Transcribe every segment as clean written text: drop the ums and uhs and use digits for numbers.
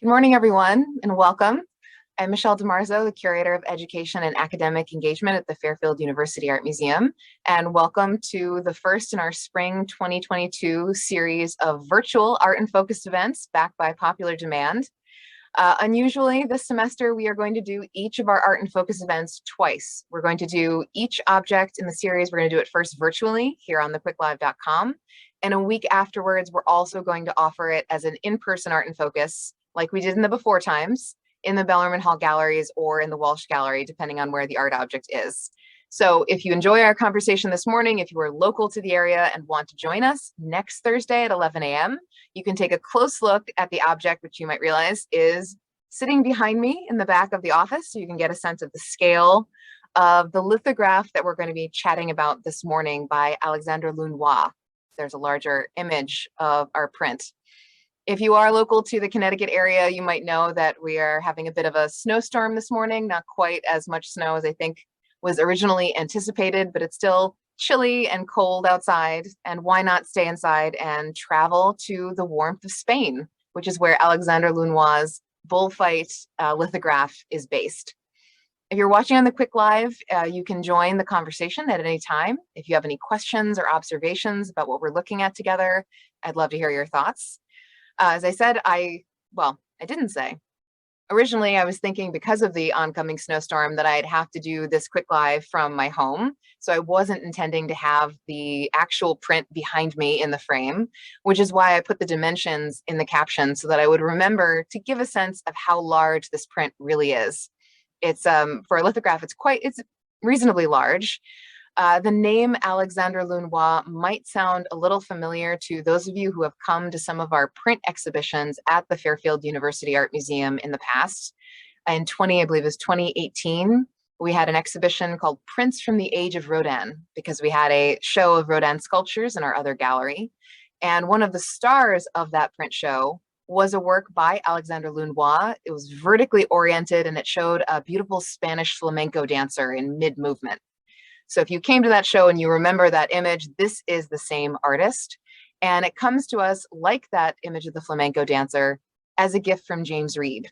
Good morning, everyone, and welcome. I'm Michelle DiMarzo, the Curator of Education and Academic Engagement at the Fairfield University Art Museum, and welcome to the first in our Spring 2022 series of virtual art and focused events backed by popular demand. Unusually, this semester, we are going to do each of our art and focus events twice. We're going to do each object in the series. We're going to do it first virtually here on thequicklive.com. And a week afterwards, we're also going to offer it as an in-person art and focus, like we did in the before times, in the Bellarmine Hall galleries or in the Walsh Gallery, depending on where the art object is. So if you enjoy our conversation this morning, if you are local to the area and want to join us next Thursday at 11 a.m., you can take a close look at the object, which you might realize is sitting behind me in the back of the office, so you can get a sense of the scale of the lithograph that we're going to be chatting about this morning by Alexandre Lunois. There's a larger image of our print. If you are local to the Connecticut area, you might know that we are having a bit of a snowstorm this morning, not quite as much snow as I think was originally anticipated, but it's still chilly and cold outside. And why not stay inside and travel to the warmth of Spain, which is where Alexandre Lunois' Bullfight lithograph is based. If you're watching on the Quick Live, you can join the conversation at any time. If you have any questions or observations about what we're looking at together, I'd love to hear your thoughts. As I said, I didn't say. Originally, I was thinking because of the oncoming snowstorm that I'd have to do this quick live from my home. So I wasn't intending to have the actual print behind me in the frame, which is why I put the dimensions in the caption so that I would remember to give a sense of how large this print really is. It's for a lithograph, it's reasonably large. The name Alexandre Lunois might sound a little familiar to those of you who have come to some of our print exhibitions at the Fairfield University Art Museum in the past. In 2018, we had an exhibition called Prints from the Age of Rodin, because we had a show of Rodin sculptures in our other gallery. And one of the stars of that print show was a work by Alexandre Lunois. It was vertically oriented and it showed a beautiful Spanish flamenco dancer in mid-movement. So if you came to that show and you remember that image, this is the same artist. And it comes to us like that image of the flamenco dancer as a gift from James Reed.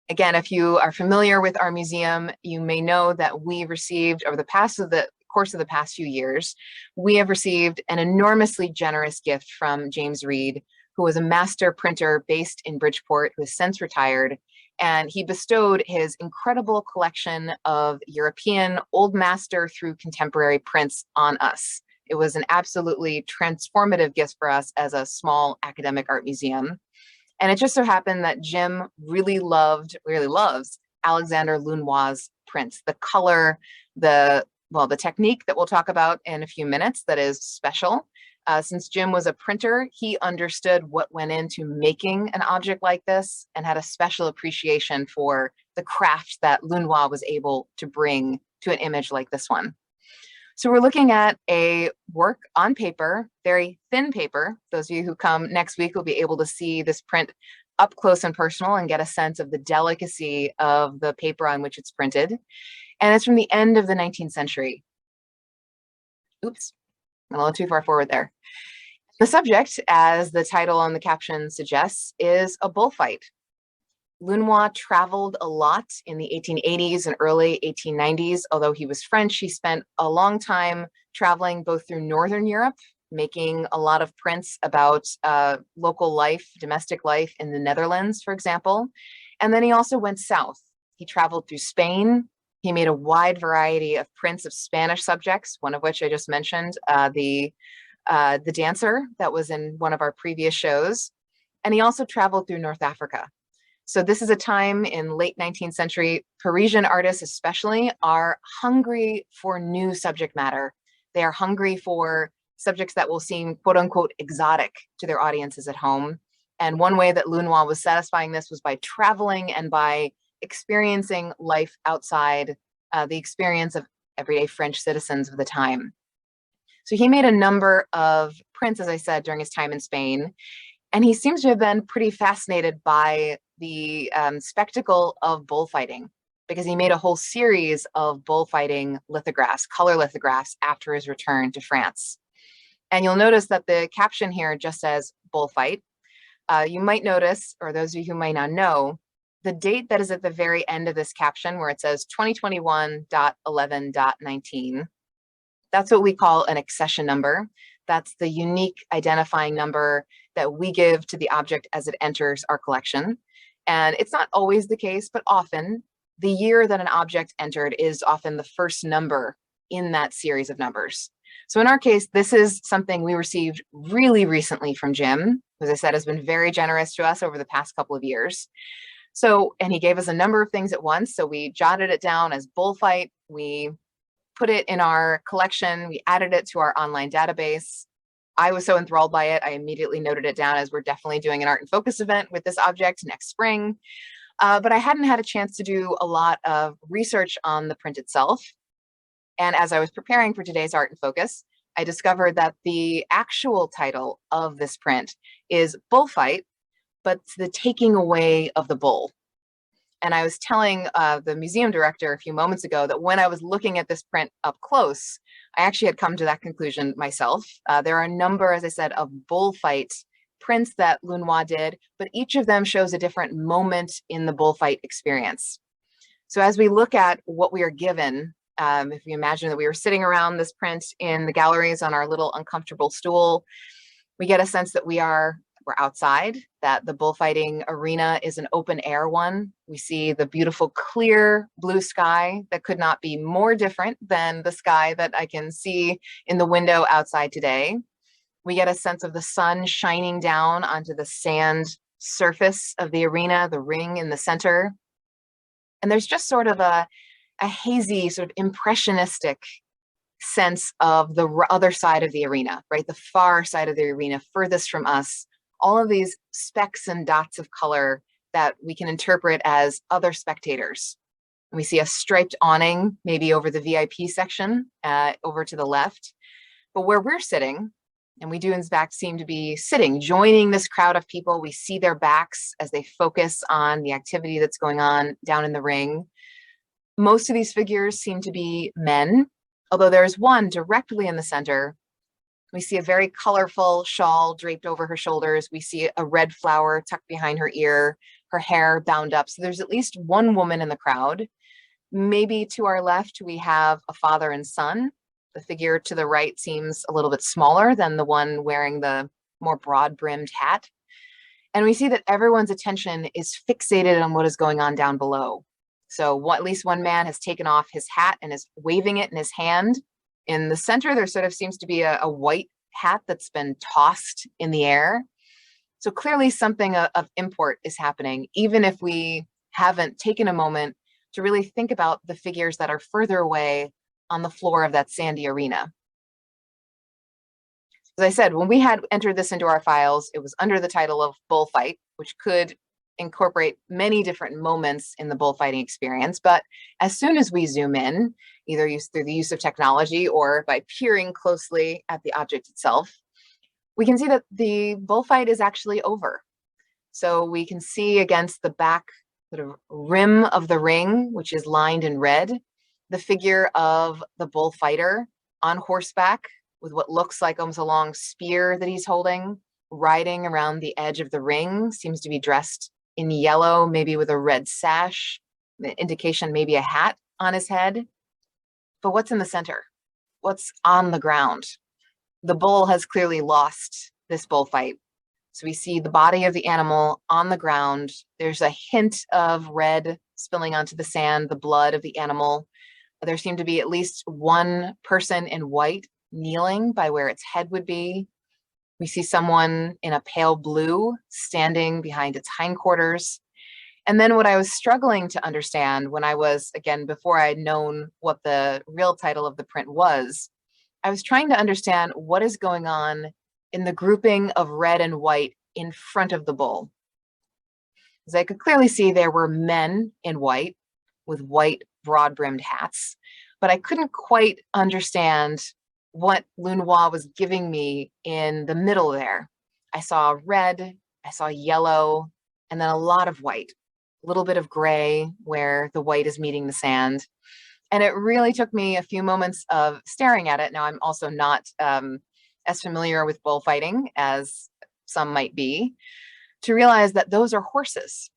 Again, if you are familiar with our museum, you may know that we received over the course of the past few years, we have received an enormously generous gift from James Reed, who was a master printer based in Bridgeport, who has since retired. And he bestowed his incredible collection of European Old Master through contemporary prints on us. It was an absolutely transformative gift for us as a small academic art museum. And it just so happened that Jim really loves Alexandre Lunois' prints. The color, the technique that we'll talk about in a few minutes that is special. Since Jim was a printer, he understood what went into making an object like this and had a special appreciation for the craft that Lunois was able to bring to an image like this one. So we're looking at a work on paper, very thin paper. Those of you who come next week will be able to see this print up close and personal and get a sense of the delicacy of the paper on which it's printed. And it's from the end of the 19th century. Oops. A little too far forward there. The subject, as the title on the caption suggests, is a bullfight. Lunois traveled a lot in the 1880s and early 1890s. Although he was French, he spent a long time traveling both through Northern Europe, making a lot of prints about local life, domestic life in the Netherlands, for example. And then he also went south. He traveled through Spain. He made a wide variety of prints of Spanish subjects, one of which I just mentioned, the dancer that was in one of our previous shows. And he also traveled through North Africa. So this is a time in late 19th century, Parisian artists especially are hungry for new subject matter. They are hungry for subjects that will seem quote unquote exotic to their audiences at home. And one way that Lunois was satisfying this was by traveling and by experiencing life outside the experience of everyday French citizens of the time. So he made a number of prints, as I said, during his time in Spain, and he seems to have been pretty fascinated by the spectacle of bullfighting, because he made a whole series of bullfighting lithographs, color lithographs, after his return to France. And you'll notice that the caption here just says bullfight. You might notice, or those of you who might not know, the date that is at the very end of this caption where it says 2021.11.19. That's what we call an accession number. That's the unique identifying number that we give to the object as it enters our collection. And it's not always the case, but often the year that an object entered is often the first number in that series of numbers. So in our case, this is something we received really recently from Jim, who, as I said, has been very generous to us over the past couple of years. So, and he gave us a number of things at once. So we jotted it down as Bullfight. We put it in our collection. We added it to our online database. I was so enthralled by it, I immediately noted it down as we're definitely doing an Art in Focus event with this object next spring. But I hadn't had a chance to do a lot of research on the print itself. And as I was preparing for today's Art in Focus, I discovered that the actual title of this print is Bullfight, but the taking away of the bull. And I was telling the museum director a few moments ago that when I was looking at this print up close, I actually had come to that conclusion myself. There are a number, as I said, of bullfight prints that Lunois did, but each of them shows a different moment in the bullfight experience. So as we look at what we are given, if we imagine that we were sitting around this print in the galleries on our little uncomfortable stool, we get a sense that we're outside, that the bullfighting arena is an open air one. We see the beautiful clear blue sky that could not be more different than the sky that I can see in the window outside today. We get a sense of the sun shining down onto the sand surface of the arena, the ring in the center. And there's just sort of a hazy, sort of impressionistic sense of the other side of the arena, right? The far side of the arena, furthest from us. All of these specks and dots of color that we can interpret as other spectators. And we see a striped awning, maybe over the VIP section, over to the left. But where we're sitting, and we do in fact seem to be sitting, joining this crowd of people, we see their backs as they focus on the activity that's going on down in the ring. Most of these figures seem to be men, although there's one directly in the center. We see a very colorful shawl draped over her shoulders. We see a red flower tucked behind her ear, her hair bound up. So there's at least one woman in the crowd. Maybe to our left, we have a father and son. The figure to the right seems a little bit smaller than the one wearing the more broad-brimmed hat. And we see that everyone's attention is fixated on what is going on down below. So at least one man has taken off his hat and is waving it in his hand. In the center, there sort of seems to be a white hat that's been tossed in the air. So clearly something of import is happening, even if we haven't taken a moment to really think about the figures that are further away on the floor of that sandy arena. As I said, when we had entered this into our files, it was under the title of Bullfight, which could incorporate many different moments in the bullfighting experience. But as soon as we zoom in, either through the use of technology or by peering closely at the object itself, we can see that the bullfight is actually over. So we can see against the back sort of rim of the ring, which is lined in red, the figure of the bullfighter on horseback with what looks like almost a long spear that he's holding, riding around the edge of the ring, seems to be dressed in yellow, maybe with a red sash, the indication maybe a hat on his head. But what's in the center? What's on the ground? The bull has clearly lost this bullfight. So we see the body of the animal on the ground. There's a hint of red spilling onto the sand, the blood of the animal. There seemed to be at least one person in white kneeling by where its head would be. We see someone in a pale blue standing behind its hindquarters. And then what I was struggling to understand when I was, again, before I had known what the real title of the print was, I was trying to understand what is going on in the grouping of red and white in front of the bull. As I could clearly see, there were men in white with white broad-brimmed hats, but I couldn't quite understand what Lunois was giving me in the middle there. I saw red, I saw yellow, and then a lot of white, a little bit of gray where the white is meeting the sand. And it really took me a few moments of staring at it. Now, I'm also not as familiar with bullfighting as some might be, to realize that those are horses.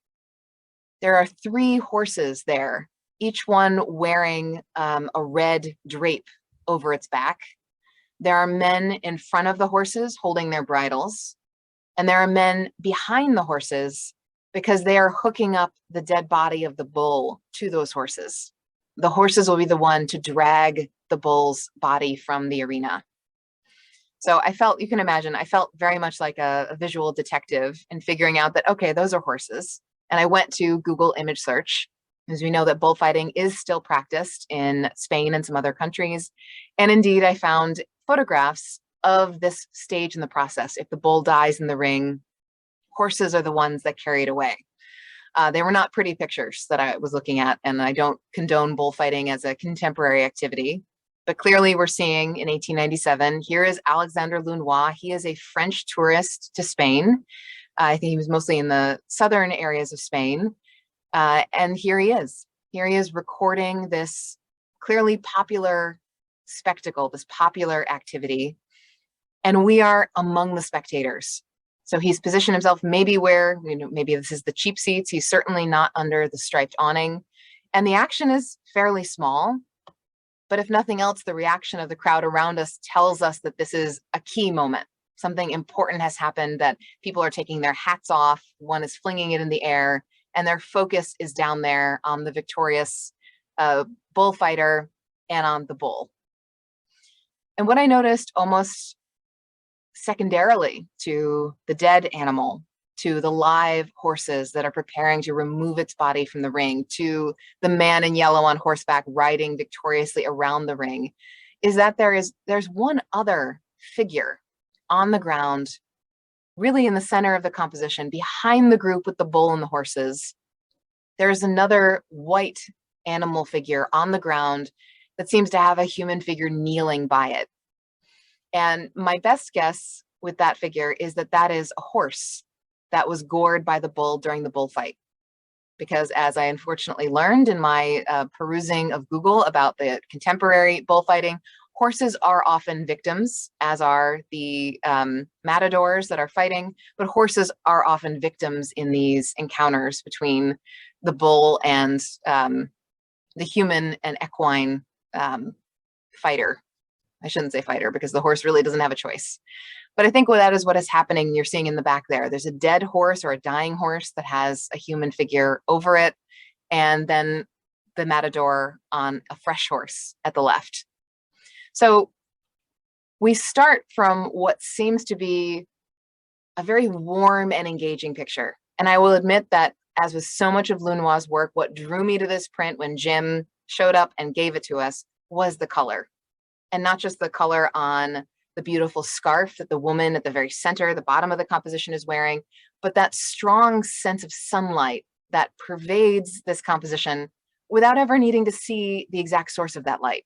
There are 3 horses there, each one wearing a red drape over its back. There are men in front of the horses holding their bridles, and there are men behind the horses because they are hooking up the dead body of the bull to those horses. The horses will be the one to drag the bull's body from the arena. So I felt, you can imagine, I felt very much like a visual detective in figuring out that, okay, those are horses. And I went to Google image search, as we know that bullfighting is still practiced in Spain and some other countries. And indeed, I found photographs of this stage in the process. If the bull dies in the ring, horses are the ones that carry it away. They were not pretty pictures that I was looking at, and I don't condone bullfighting as a contemporary activity. But clearly we're seeing in 1897, here is Alexandre Lunois. He is a French tourist to Spain. I think he was mostly in the southern areas of Spain. And here he is. Here he is recording this clearly popular spectacle, this popular activity. And we are among the spectators. So he's positioned himself maybe where, maybe this is the cheap seats. He's certainly not under the striped awning. And the action is fairly small. But if nothing else, the reaction of the crowd around us tells us that this is a key moment. Something important has happened, that people are taking their hats off. One is flinging it in the air, and their focus is down there on the victorious bullfighter and on the bull. And what I noticed almost secondarily to the dead animal, to the live horses that are preparing to remove its body from the ring, to the man in yellow on horseback riding victoriously around the ring, is that there's one other figure on the ground, really in the center of the composition, behind the group with the bull and the horses. There's another white animal figure on the ground that seems to have a human figure kneeling by it. And my best guess with that figure is that that is a horse that was gored by the bull during the bullfight. Because as I unfortunately learned in my perusing of Google about the contemporary bullfighting, horses are often victims, as are the matadors that are fighting, but horses are often victims in these encounters between the bull and the human and equine fighter. I shouldn't say fighter because the horse really doesn't have a choice. But I think that is what is happening. You're seeing in the back there. There's a dead horse or a dying horse that has a human figure over it, and then the matador on a fresh horse at the left. So we start from what seems to be a very warm and engaging picture. And I will admit that, as with so much of Lunois' work, what drew me to this print when Jim showed up and gave it to us was the color. And not just the color on the beautiful scarf that the woman at the very center, the bottom of the composition, is wearing, but that strong sense of sunlight that pervades this composition without ever needing to see the exact source of that light.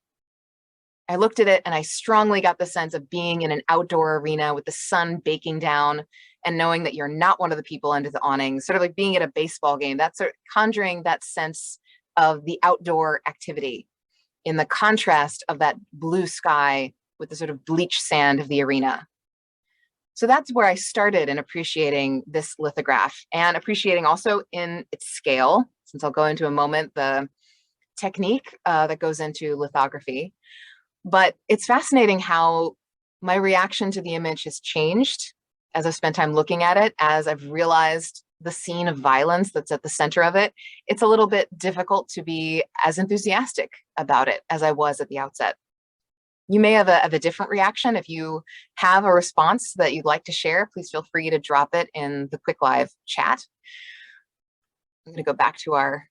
I looked at it and I strongly got the sense of being in an outdoor arena with the sun baking down and knowing that you're not one of the people under the awning, sort of like being at a baseball game. That's sort of conjuring that sense of the outdoor activity in the contrast of that blue sky with the sort of bleached sand of the arena. So that's where I started in appreciating this lithograph, and appreciating also in its scale, since I'll go into a moment the technique that goes into lithography. But it's fascinating how my reaction to the image has changed as I've spent time looking at it, as I've realized the scene of violence that's at the center of it. It's a little bit difficult to be as enthusiastic about it as I was at the outset. You may have a different reaction. If you have a response that you'd like to share, please feel free to drop it in the quick live chat. I'm going to go back to our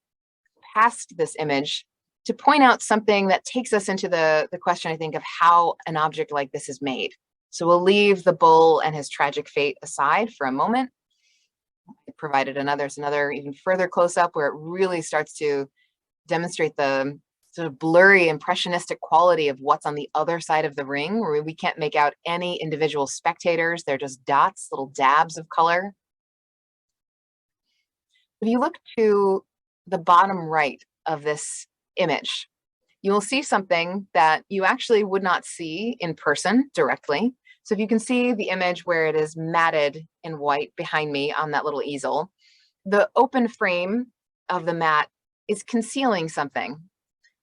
past this image to point out something that takes us into the question, I think, of how an object like this is made. So we'll leave the bull and his tragic fate aside for a moment. I provided another even further close-up where it really starts to demonstrate the sort of blurry, impressionistic quality of what's on the other side of the ring, where we can't make out any individual spectators. They're just dots, little dabs of color. If you look to the bottom right of this image, you will see something that you actually would not see in person directly. So if you can see the image where it is matted in white behind me on that little easel, the open frame of the mat is concealing something.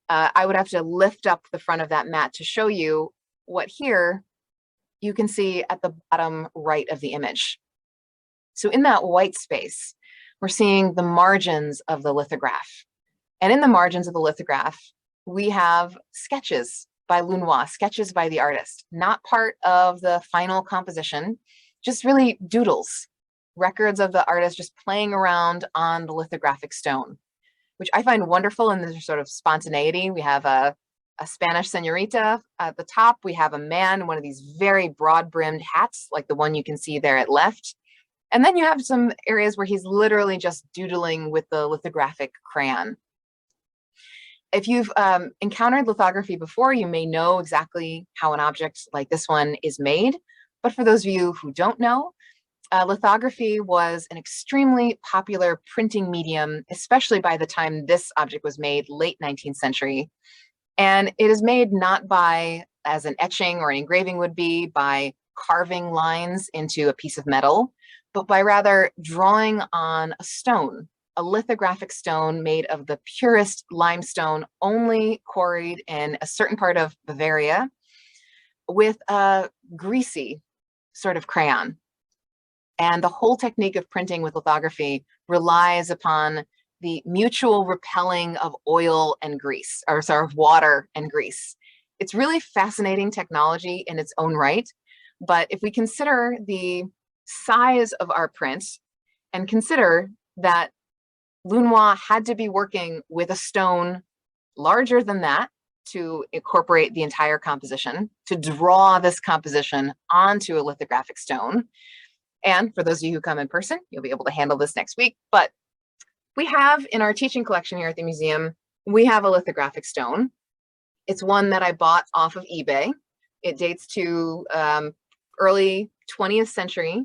I would have to lift up the front of that mat to show you what here you can see at the bottom right of the image. So in that white space, we're seeing the margins of the lithograph. And in the margins of the lithograph, we have sketches by Lunois, sketches by the artist, not part of the final composition, just really doodles, records of the artist just playing around on the lithographic stone, which I find wonderful in this sort of spontaneity. We have a Spanish señorita at the top. We have a man in one of these very broad-brimmed hats, like the one you can see there at left. And then you have some areas where he's literally just doodling with the lithographic crayon. If you've encountered lithography before, you may know exactly how an object like this one is made. But for those of you who don't know, lithography was an extremely popular printing medium, especially by the time this object was made, late 19th century. And it is made not by, as an etching or an engraving would be, by carving lines into a piece of metal, but by rather drawing on a stone, a lithographic stone made of the purest limestone, only quarried in a certain part of Bavaria, with a greasy sort of crayon. And the whole technique of printing with lithography relies upon the mutual repelling of oil and grease, or sorry, of water and grease. It's really fascinating technology in its own right. But if we consider the size of our prints and consider that Lunois had to be working with a stone larger than that to incorporate the entire composition, to draw this composition onto a lithographic stone. And for those of you who come in person, you'll be able to handle this next week. But we have in our teaching collection here at the museum, we have a lithographic stone. It's one that I bought off of eBay. It dates to early 20th century.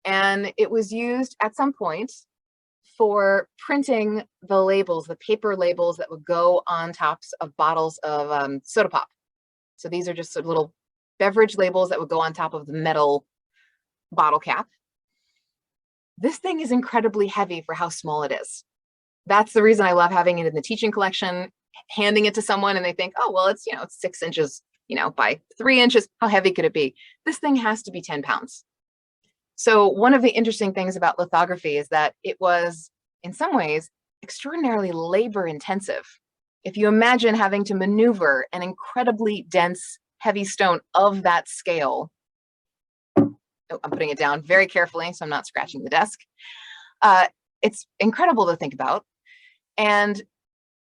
And it was used at some point for printing the labels, the paper labels that would go on tops of bottles of soda pop. So these are just sort of little beverage labels that would go on top of the metal bottle cap. This thing is incredibly heavy for how small it is. That's the reason I love having it in the teaching collection, handing it to someone and they think, oh, well, it's, it's 6 inches, by 3 inches. How heavy could it be? This thing has to be 10 pounds. So one of the interesting things about lithography is that it was, in some ways, extraordinarily labor intensive. If you imagine having to maneuver an incredibly dense, heavy stone of that scale, oh, I'm putting it down very carefully so I'm not scratching the desk. It's incredible to think about. And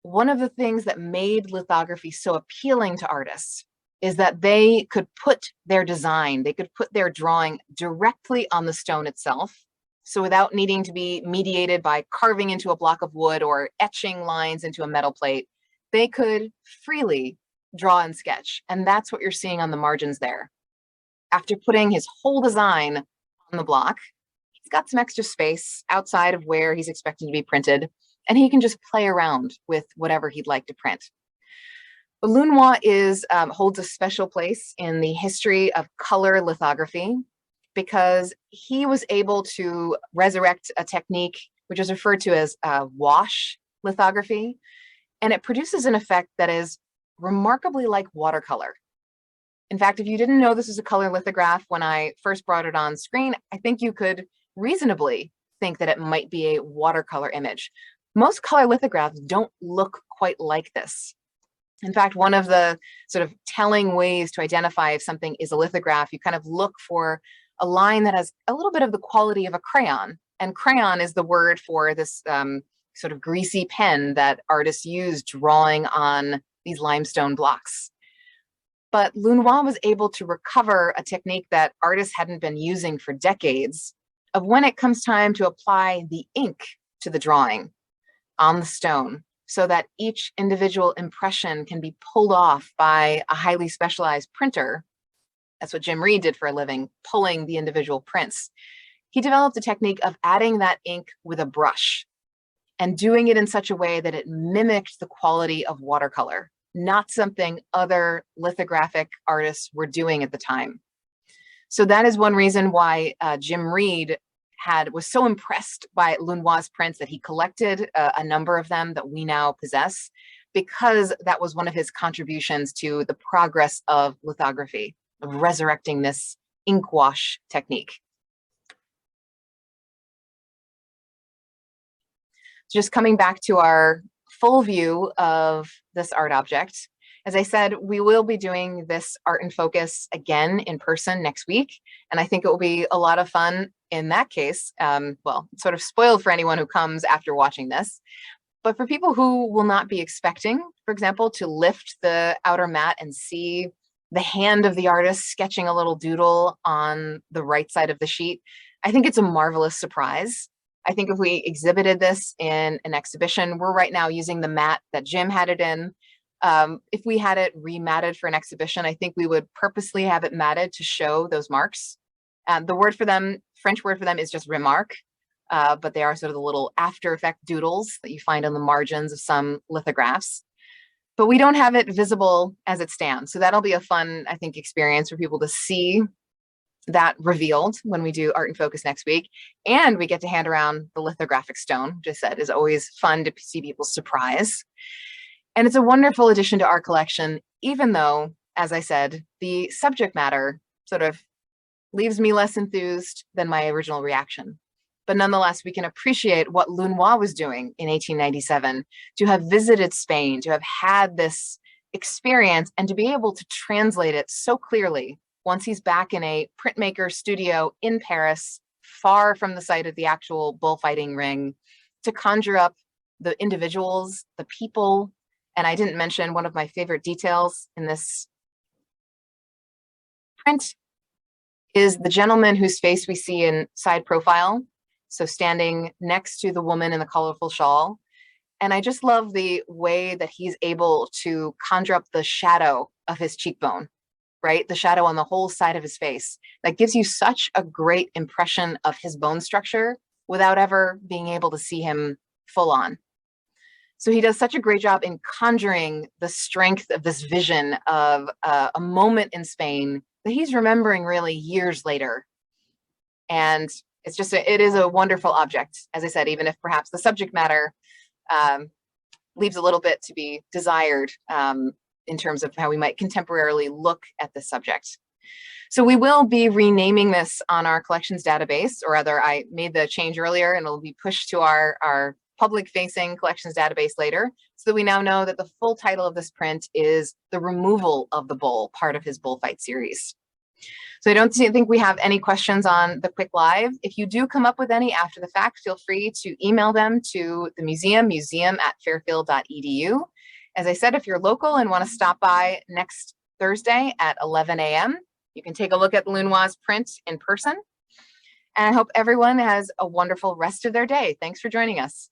one of the things that made lithography so appealing to artists is that they could put their design, they could put their drawing directly on the stone itself. So without needing to be mediated by carving into a block of wood or etching lines into a metal plate, they could freely draw and sketch. And that's what you're seeing on the margins there. After putting his whole design on the block, he's got some extra space outside of where he's expected to be printed, and he can just play around with whatever he'd like to print. But Lunois holds a special place in the history of color lithography because he was able to resurrect a technique which is referred to as wash lithography, and it produces an effect that is remarkably like watercolor. In fact, if you didn't know this is a color lithograph when I first brought it on screen, I think you could reasonably think that it might be a watercolor image. Most color lithographs don't look quite like this. In fact, one of the sort of telling ways to identify if something is a lithograph, you kind of look for a line that has a little bit of the quality of a crayon. And crayon is the word for this sort of greasy pen that artists use drawing on these limestone blocks. But Lunois was able to recover a technique that artists hadn't been using for decades of when it comes time to apply the ink to the drawing on the stone so that each individual impression can be pulled off by a highly specialized printer. That's what Jim Reed did for a living, pulling the individual prints. He developed a technique of adding that ink with a brush and doing it in such a way that it mimicked the quality of watercolor. not something other lithographic artists were doing at the time. So that is one reason why Jim Reed was so impressed by Lunois' prints that he collected a number of them that we now possess, because that was one of his contributions to the progress of lithography, of resurrecting this ink wash technique. Just coming back to our full view of this art object. As I said, we will be doing this Art in Focus again in person next week. And I think it will be a lot of fun in that case. Well, it's sort of spoiled for anyone who comes after watching this. But for people who will not be expecting, for example, to lift the outer mat and see the hand of the artist sketching a little doodle on the right side of the sheet, I think it's a marvelous surprise. I think if we exhibited this in an exhibition, we're right now using the mat that Jim had it in. If we had it rematted for an exhibition, I think we would purposely have it matted to show those marks. The word for them, French word for them, is just remarque, but they are sort of the little after effect doodles that you find on the margins of some lithographs. But we don't have it visible as it stands. So that'll be a fun, I think, experience for people to see that revealed when we do Art in Focus next week. And we get to hand around the lithographic stone, which I said is always fun to see people's surprise. And it's a wonderful addition to our collection, even though, as I said, the subject matter sort of leaves me less enthused than my original reaction. But nonetheless, we can appreciate what Lunois was doing in 1897, to have visited Spain, to have had this experience, and to be able to translate it so clearly once he's back in a printmaker studio in Paris, far from the site of the actual bullfighting ring, to conjure up the individuals, the people. And I didn't mention one of my favorite details in this print is the gentleman whose face we see in side profile. So standing next to the woman in the colorful shawl. And I just love the way that he's able to conjure up the shadow of his cheekbone, right? The shadow on the whole side of his face. That gives you such a great impression of his bone structure without ever being able to see him full on. So he does such a great job in conjuring the strength of this vision of a moment in Spain that he's remembering really years later. And it's just, it is a wonderful object. As I said, even if perhaps the subject matter leaves a little bit to be desired in terms of how we might contemporarily look at the subject. So we will be renaming this on our collections database, or rather I made the change earlier and it'll be pushed to our public-facing collections database later, so that we now know that the full title of this print is The Removal of the Bull, part of his Bullfight series. So I don't think we have any questions on the quick live. If you do come up with any after the fact, feel free to email them to the museum@fairfield.edu. As I said, if you're local and want to stop by next Thursday at 11 a.m., you can take a look at Lunois' print in person. And I hope everyone has a wonderful rest of their day. Thanks for joining us.